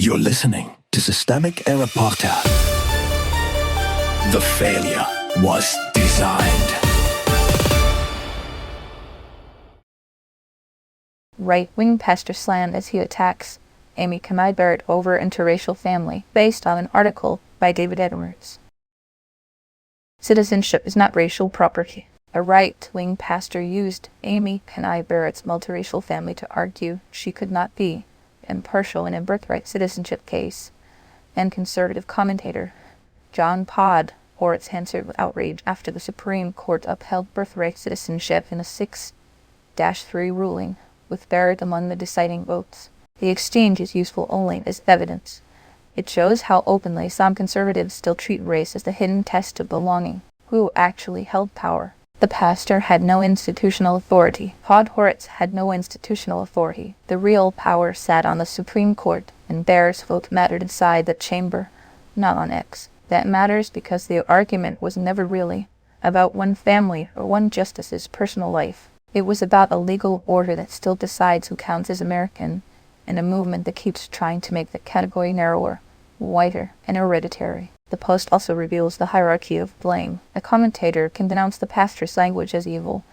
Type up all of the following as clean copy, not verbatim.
You're listening to Systemic Era Podcast. The failure was designed. Right-wing pastor slant as he attacks Amy Coney Barrett over interracial family, based on an article by David Edwards. Citizenship is not racial property. A right-wing pastor used Amy Coney Barrett's multiracial family to argue she could not be impartial in a birthright citizenship case, and conservative commentator John Podhoretz answered with outrage after the Supreme Court upheld birthright citizenship in a 6-3 ruling, with Barrett among the deciding votes. The exchange is useful only as evidence. It shows how openly some conservatives still treat race as the hidden test of belonging. Who actually held power? The pastor had no institutional authority. Podhoretz had no institutional authority. The real power sat on the Supreme Court, and Barrett's vote mattered inside the chamber, not on X. That matters because the argument was never really about one family or one justice's personal life. It was about a legal order that still decides who counts as American, and a movement that keeps trying to make the category narrower, whiter, and hereditary. The post also reveals the hierarchy of blame. A commentator can denounce the pastor's language as evil,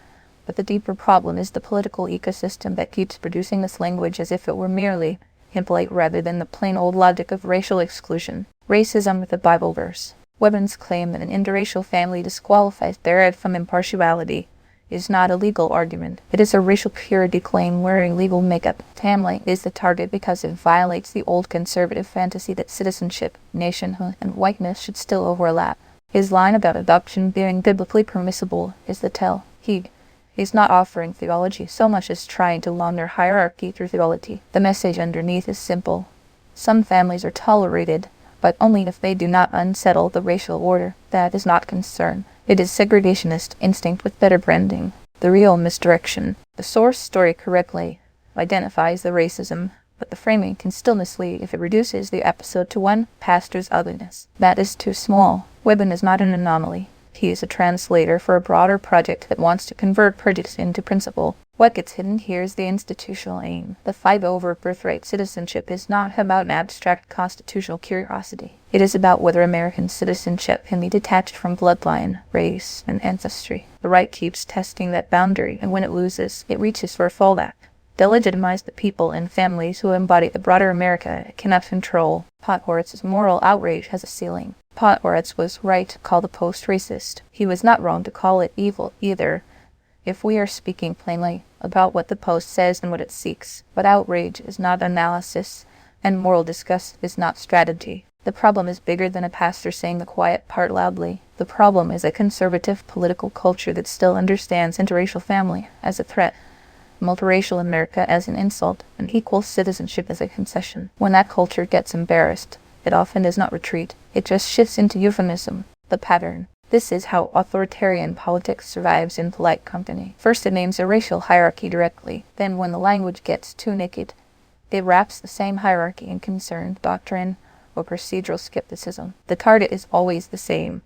but the deeper problem is the political ecosystem that keeps producing this language as if it were merely impolite rather than the plain old logic of racial exclusion. Racism with a Bible verse. Webbin's claim that an interracial family disqualifies Barrett from impartiality is not a legal argument. It is a racial purity claim wearing legal makeup. Family is the target because it violates the old conservative fantasy that citizenship, nationhood, and whiteness should still overlap. His line about adoption being biblically permissible is the tell. He's not offering theology so much as trying to launder hierarchy through theology. The message underneath is simple. Some families are tolerated, but only if they do not unsettle the racial order. That is not concern. It is segregationist instinct with better branding. The real misdirection. The source story correctly identifies the racism, but the framing can still mislead if it reduces the episode to one pastor's otherness. That is too small. Webbin is not an anomaly. He is a translator for a broader project that wants to convert prejudice into principle. What gets hidden here is the institutional aim. The fight over birthright citizenship is not about an abstract constitutional curiosity. It is about whether American citizenship can be detached from bloodline, race, and ancestry. The right keeps testing that boundary, and when it loses, it reaches for a fallback. Delegitimize the people and families who embody the broader America it cannot control. Podhoretz's moral outrage has a ceiling. Podhoretz was right to call the post racist. He was not wrong to call it evil either, if we are speaking plainly about what the post says and what it seeks. But outrage is not analysis, and moral disgust is not strategy. The problem is bigger than a pastor saying the quiet part loudly. The problem is a conservative political culture that still understands interracial family as a threat, multiracial America as an insult, and equal citizenship as a concession. When that culture gets embarrassed, it often does not retreat. It just shifts into euphemism, the pattern. This is how authoritarian politics survives in polite company. First it names a racial hierarchy directly. Then when the language gets too naked, it wraps the same hierarchy in concern, doctrine, or procedural skepticism. The target is always the same: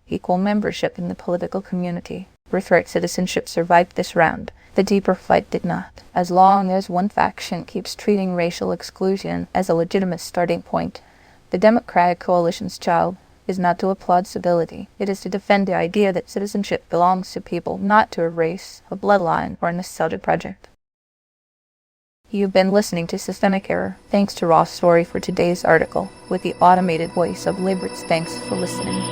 equal membership in the political community. Birthright citizenship survived this round. The deeper fight did not. As long as one faction keeps treating racial exclusion as a legitimate starting point, the Democratic coalition's job is not to applaud civility. It is to defend the idea that citizenship belongs to people, not to a race, a bloodline, or a nostalgic project. You've been listening to Systemic Error. Thanks to Ross Story for today's article, with the automated voice of Liberts. Thanks for listening.